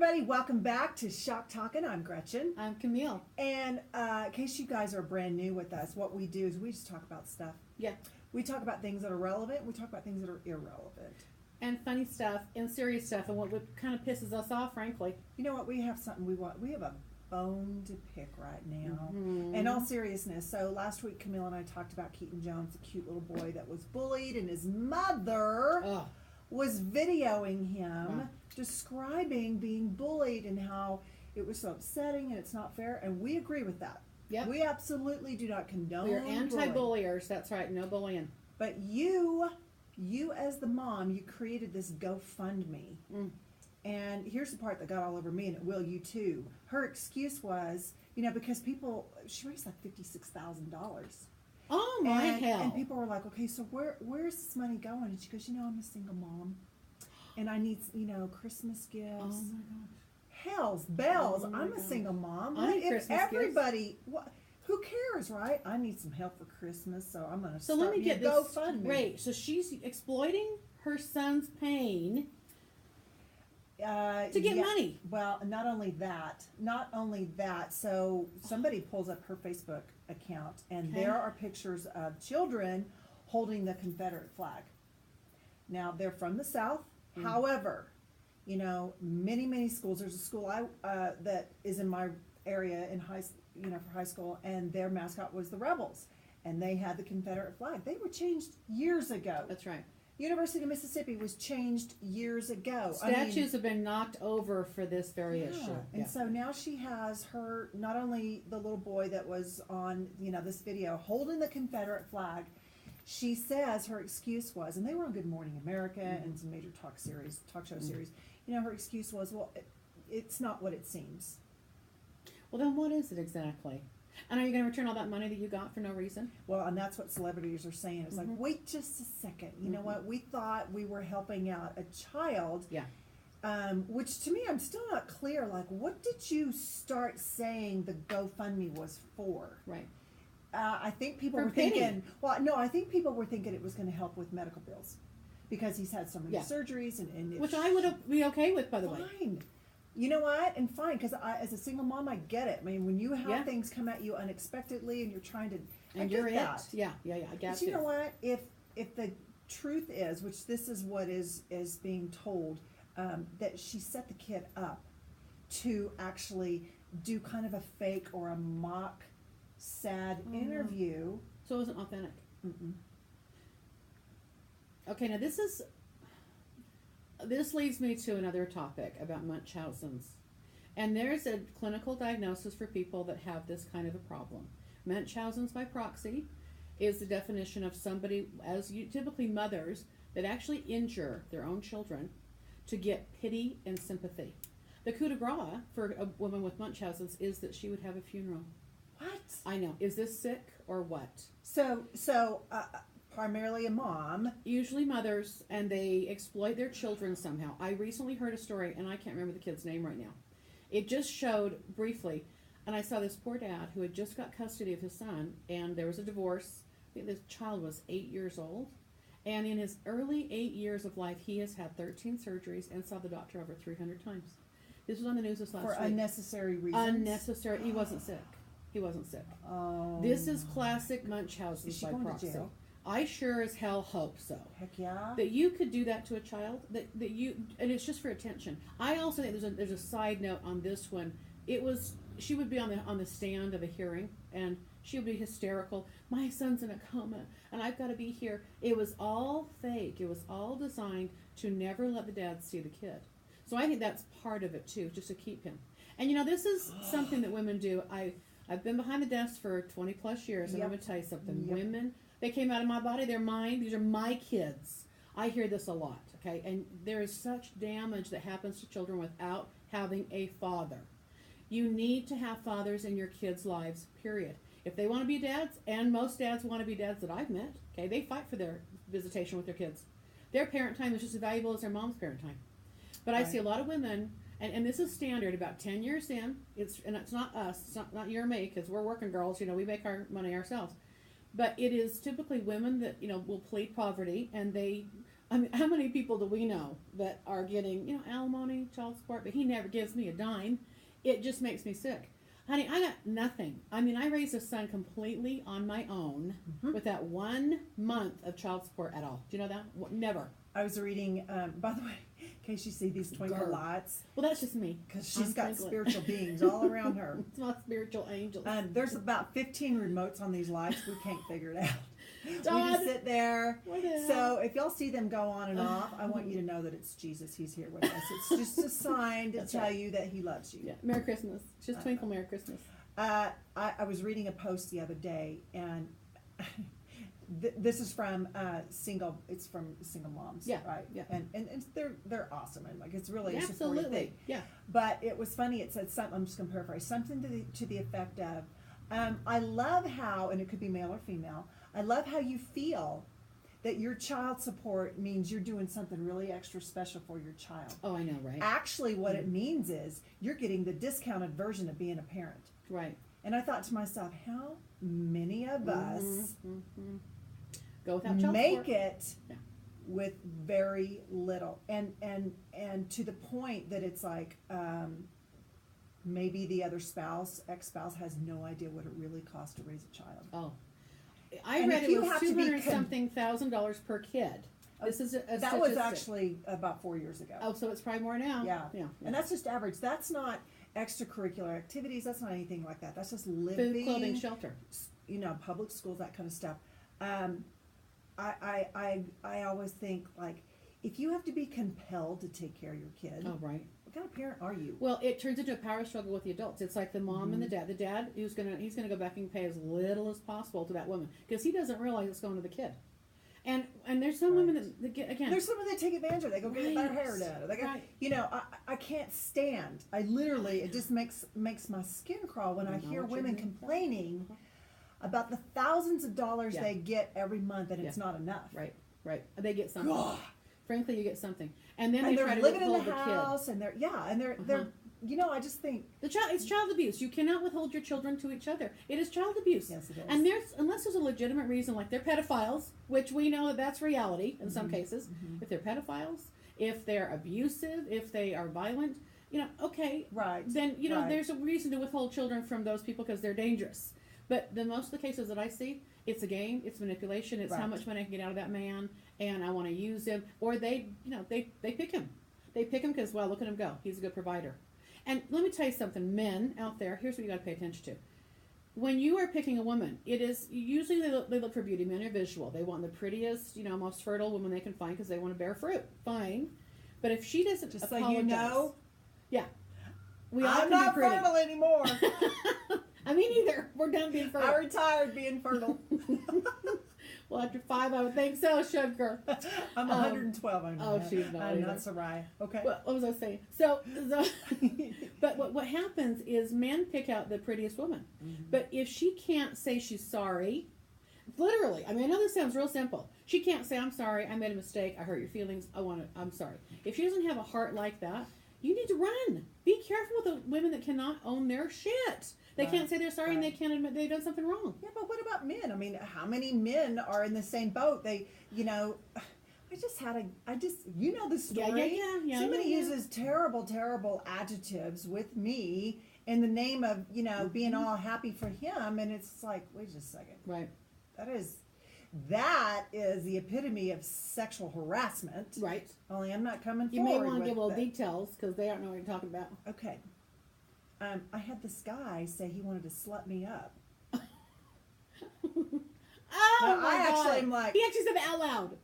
everybody, welcome back to Shock Talkin'. I'm Gretchen. I'm Camille. And in case you guys are brand new with us, what we do is we just talk about stuff. Yeah. We talk about things that are relevant, we talk about things that are irrelevant. And funny stuff and serious stuff and what kind of pisses us off, frankly. You know what? We have something we have a bone to pick right now. Mm-hmm. In all seriousness, so last week Camille and I talked about Keaton Jones, the cute little boy that was bullied, and his mother was videoing him describing being bullied and how it was so upsetting and it's not fair, and we agree with that. Yep. We absolutely do not condone We're anti-bulliers. That's right. No bullying. But you as the mom, you created this GoFundMe. And here's the part that got all over me, and it will you too. Her excuse was, because she raised like $56,000. Oh my hell. And people were like, okay, so where's this money going? And she goes, I'm a single mom. And I need, Christmas gifts. Oh my gosh. Hell's bells. Oh I'm a gosh. single mom. I need if Christmas everybody, who cares, right? I need some help for Christmas, so I'm going to So start let me get this GoFundMe. straight. So she's exploiting her son's pain to get money. Well, not only that. So somebody pulls up her Facebook account, and there are pictures of children holding the Confederate flag. Now, they're from the South. However, many schools. There's a school that is in my area in for high school, and their mascot was the Rebels, and they had the Confederate flag. They were changed years ago. That's right. University of Mississippi was changed years ago. Statues have been knocked over for this very issue. And so now she has not only the little boy that was on, this video holding the Confederate flag. She says her excuse was, and they were on Good Morning America and some major talk show series. Her excuse was, well, it's not what it seems. Well, then what is it exactly? And are you going to return all that money that you got for no reason? Well, and that's what celebrities are saying. It's like, wait just a second. You know what? We thought we were helping out a child. Yeah. Which to me, I'm still not clear. Like, what did you start saying the GoFundMe was for? Right. I think people were thinking, I think people were thinking it was going to help with medical bills because he's had so many surgeries and which I would be okay with, by the way. Fine. You know what? And fine, because as a single mom, I get it. I mean, when you have things come at you unexpectedly and you're trying to, and you're that. Yeah, I get But you know what? If the truth is, which this is what is being told, that she set the kid up to actually do kind of a fake or a mock sad interview. So it wasn't authentic. Okay, now this leads me to another topic about Munchausen's. And there's a clinical diagnosis for people that have this kind of a problem. Munchausen's by proxy is the definition of somebody, typically mothers, that actually injure their own children to get pity and sympathy. The coup de grace for a woman with Munchausen's is that she would have a funeral. What? I know. Is this sick or what? So primarily a mom. Usually mothers, and they exploit their children somehow. I recently heard a story, and I can't remember the kid's name right now. It just showed briefly, and I saw this poor dad who had just got custody of his son, and there was a divorce. I think this child was 8 years old, and in his early 8 years of life, he has had 13 surgeries and saw the doctor over 300 times. This was on the news this last week. For unnecessary reasons? Unnecessary. He wasn't sick. Oh. This is classic Munchausen's by proxy. To jail? I sure as hell hope so. Heck yeah. That you could do that to a child, and it's just for attention. I also think there's a side note on this one. She would be on the stand of a hearing, and she would be hysterical. My son's in a coma, and I've got to be here. It was all fake. It was all designed to never let the dad see the kid. So I think that's part of it too, just to keep him. And this is something that women do. I've been behind the desk for 20 plus years, and I'm going to tell you something. Women, they came out of my body, they're mine, these are my kids. I hear this a lot, okay? And there is such damage that happens to children without having a father. You need to have fathers in your kids' lives, period. If they want to be dads, and most dads want to be dads that I've met, okay, they fight for their visitation with their kids. Their parent time is just as valuable as their mom's parent time. But I see a lot of women, and this is standard about 10 years in, it's not us, it's not you or me, because we're working girls, we make our money ourselves. But it is typically women that, will plead poverty, and they I mean, how many people do we know that are getting, you know, alimony, child support, but he never gives me a dime? It just makes me sick. Honey, I got nothing. I mean, I raised a son completely on my own without 1 month of child support at all. Do you know that? Never. I was reading, by the way, in case you see these twinkle lights. Well, that's just me. Because she's got spiritual beings all around her. It's my spiritual angels. There's about 15 remotes on these lights. We can't figure it out. God. We just sit there. What the hell? So if y'all see them go on and off, I want you to know that it's Jesus. He's here with us. It's just a sign to tell you that he loves you. Yeah. Merry Christmas. Just twinkle Merry Christmas. I was reading a post the other day, and this is from single moms, Yeah, right? yeah. And it's, they're awesome, and like it's really a supportive Absolutely. thing. Yeah. But it was funny. It said something. I'm just gonna paraphrase something to the effect of, I love how, and it could be male or female. I love how you feel that your child support means you're doing something really extra special for your child. Oh, I know, right? Actually, what it means is you're getting the discounted version of being a parent. Right. And I thought to myself, how many of us go without child make support. it Yeah. with very little, and to the point that it's like maybe the other ex-spouse has no idea what it really costs to raise a child. Oh, I And read if it you was have to be $200,000 per kid. This is a that was statistic. actually about 4 years ago. Oh, so it's probably more now. Yeah. Yeah. And that's just average. That's not extracurricular activities. That's not anything like that. That's just living. Food, clothing, shelter. You know, public schools, that kind of stuff. I always think, like, if you have to be compelled to take care of your kid, Oh, right. what kind of parent are you? Well, it turns into a power struggle with the adults. It's like the mom and the dad. The dad, he's gonna go back and pay as little as possible to that woman because he doesn't realize it's going to the kid. And there's some women that get, again. There's some that take advantage of it. They go get their hair done. They go, Right. you know, I can't stand. I literally, it just makes my skin crawl when I hear women complaining about the thousands of dollars Yeah. they get every month, and it's Yeah. not enough. Right. They get something. God. Frankly, you get something, and then And they try they're to living in the withhold the kid. house, and they're you know, I just think It's child abuse. You cannot withhold your children to each other. It is child abuse. Yes, it is. And unless there's a legitimate reason, like they're pedophiles, which we know that that's reality in some cases. If they're pedophiles, if they're abusive, if they are violent, you know, okay, right. then you know right. there's a reason to withhold children from those people because they're dangerous. But most of the cases that I see, it's a game, it's manipulation, it's how Right. much money I can get out of that man, and I want to use him, or they pick him. They pick him because, well, look at him go. He's a good provider. And let me tell you something, men out there, here's what you got to pay attention to. When you are picking a woman, it is usually they look for beauty. Men are visual. They want the prettiest, you know, most fertile woman they can find because they want to bear fruit. Fine, but if she doesn't Just so apologize, you know, yeah, we all I'm can not be pretty. fertile anymore. I mean, either we're done being fertile. I retired being fertile. Well, after 5, I would think so, sugar. I'm 112. I'm oh, she's not I'm either. not Sarai. Okay. What was I saying? So but what happens is men pick out the prettiest woman. But if she can't say she's sorry, literally, I mean, I know this sounds real simple. She can't say, I'm sorry, I made a mistake, I hurt your feelings, I'm sorry. If she doesn't have a heart like that, you need to run. Be careful with the women that cannot own their shit. They can't say they're sorry and they can't admit they've done something wrong. Yeah, but what about men? I mean, how many men are in the same boat? They, you know, you know the story. Yeah. Somebody uses terrible adjectives with me in the name of, you know, being all happy for him. And it's like, wait just a second. Right. That is the epitome of sexual harassment. Right. Only I'm not coming You may forward want to with give little it. details because they don't know what you're talking about. Okay. I had this guy say he wanted to slut me up. Oh Now, my I God. actually am like, He actually said that out loud.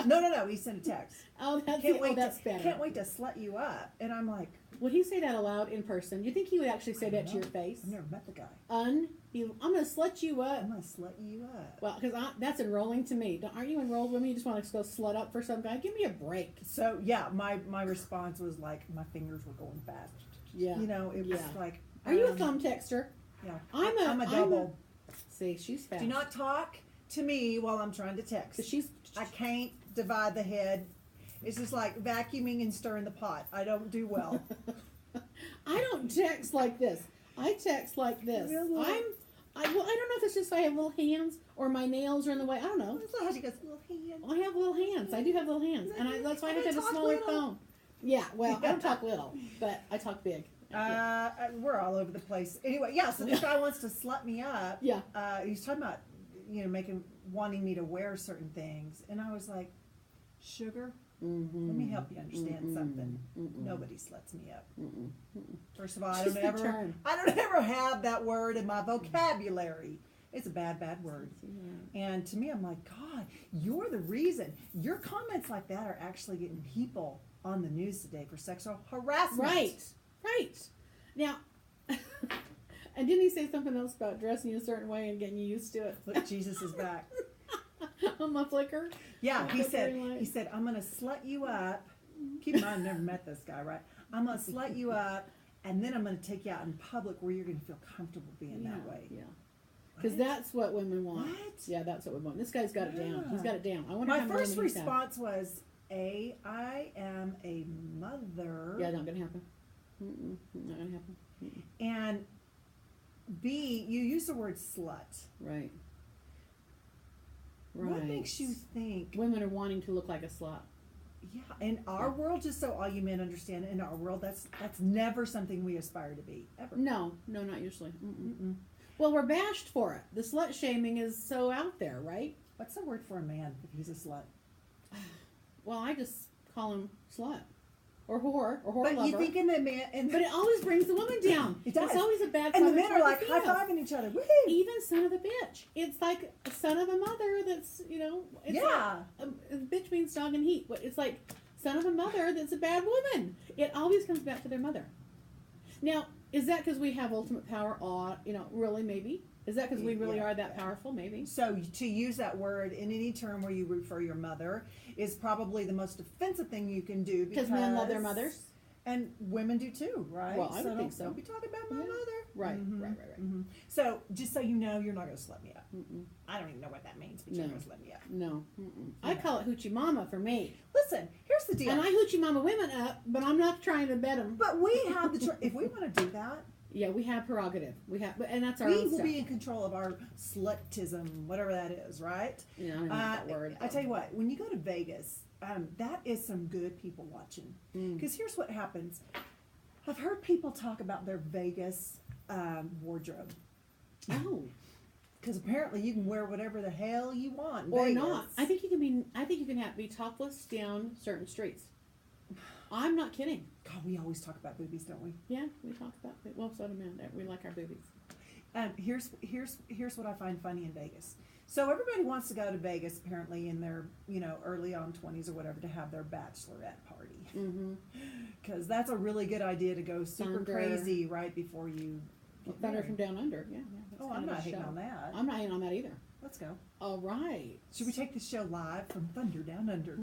no, he sent a text. Oh, that's better. Can't wait to slut you up. And I'm like, Would he say that aloud in person? Do you think he would actually say that to your face? I've never met the guy. I'm going to slut you up. I'm gonna slut you up. Well, because that's enrolling to me. Aren't you enrolled with me? You just want to go slut up for some guy? Give me a break. So yeah, my response was like my fingers were going fast. Yeah. You know, it was like. Are you a thumb texter? Yeah. I'm a double. See, she's fast. Do not talk to me while I'm trying to text. I can't divide the head. It's just like vacuuming and stirring the pot. I don't do well. I don't text like this. I text like this. Really? I don't know if it's just I have little hands or my nails are in the way. I don't know. That's not how she goes, little hands. I have little hands. I do have little hands, and that's why I have to have a talk smaller little. phone. Yeah, well, I don't talk little, but I talk big. We're all over the place. Anyway, yeah. So this guy wants to slut me up. Yeah. He's talking about wanting me to wear certain things, and I was like, sugar. Mm-hmm. Let me help you understand something. Nobody sluts me up. First of all, I don't ever have that word in my vocabulary. It's a bad word. And to me, I'm like, God, you're the reason. Your comments like that are actually getting people on the news today for sexual harassment. Right. Now, and didn't he say something else about dressing you a certain way and getting you used to it? Look, Jesus is back. On my Flickr? Yeah, he said, I'm going to slut you up. Keep in mind, I've never met this guy, right? I'm going to slut you up, and then I'm going to take you out in public where you're going to feel comfortable being that way. Yeah. Because that's what women want. What? Yeah, that's what we want. This guy's got it down. He's got it down. I wonder My how many first women he's had. response was, A, I am a mother. Yeah, not going to happen. Not going to happen. And B, you use the word slut. Right. What makes you think? Women are wanting to look like a slut. Yeah, in our world, just so all you men understand, in our world, that's never something we aspire to be, ever. No, not usually. Well, we're bashed for it. The slut shaming is so out there, right? What's the word for a man if he's a slut? Well, I just call him slut. Or whore, or whore but lover. You think in the man, but it always brings the woman down. It does. It's always a bad. And the men are like high-fiving each other. Woohoo! Even son of a bitch. It's like a son of a mother. That's It's yeah. Like, bitch means dog and heat. It's like son of a mother that's a bad woman. It always comes back to their mother. Now, is that because we have ultimate power? Really, maybe. Is that because we really are that powerful? Maybe. So to use that word in any term where you refer your mother is probably the most offensive thing you can do because men love their mothers. And women do too, right? Well, I would think so. Don't be talking about my mother. Right, right. So just so you know, you're not going to slut me up. I don't even know what that means, but you're going to slut me up. No. I call it hoochie mama for me. Listen, here's the deal. And I hoochie mama women up, but I'm not trying to bet them. But we have if we want to do that. Yeah, we have prerogative. And that's our we own will stuff. be in control of our slutism, whatever that is, right? Yeah, I don't know that word. I tell you what, when you go to Vegas, that is some good people watching. Because here's what happens. I've heard people talk about their Vegas wardrobe. Oh. Because apparently you can wear whatever the hell you want in Or Vegas. not. I think you can be topless down certain streets. I'm not kidding. God, we always talk about boobies, don't we? Yeah, we talk about it. Well, so do men. We like our boobies. Here's what I find funny in Vegas. So everybody wants to go to Vegas apparently in their early on 20s or whatever to have their bachelorette party. Because that's a really good idea to go super crazy right before you. Thunder from Down Under. Yeah. Oh, I'm not hating on that. I'm not hating on that either. Let's go. All right. Should we take the show live from Thunder Down Under?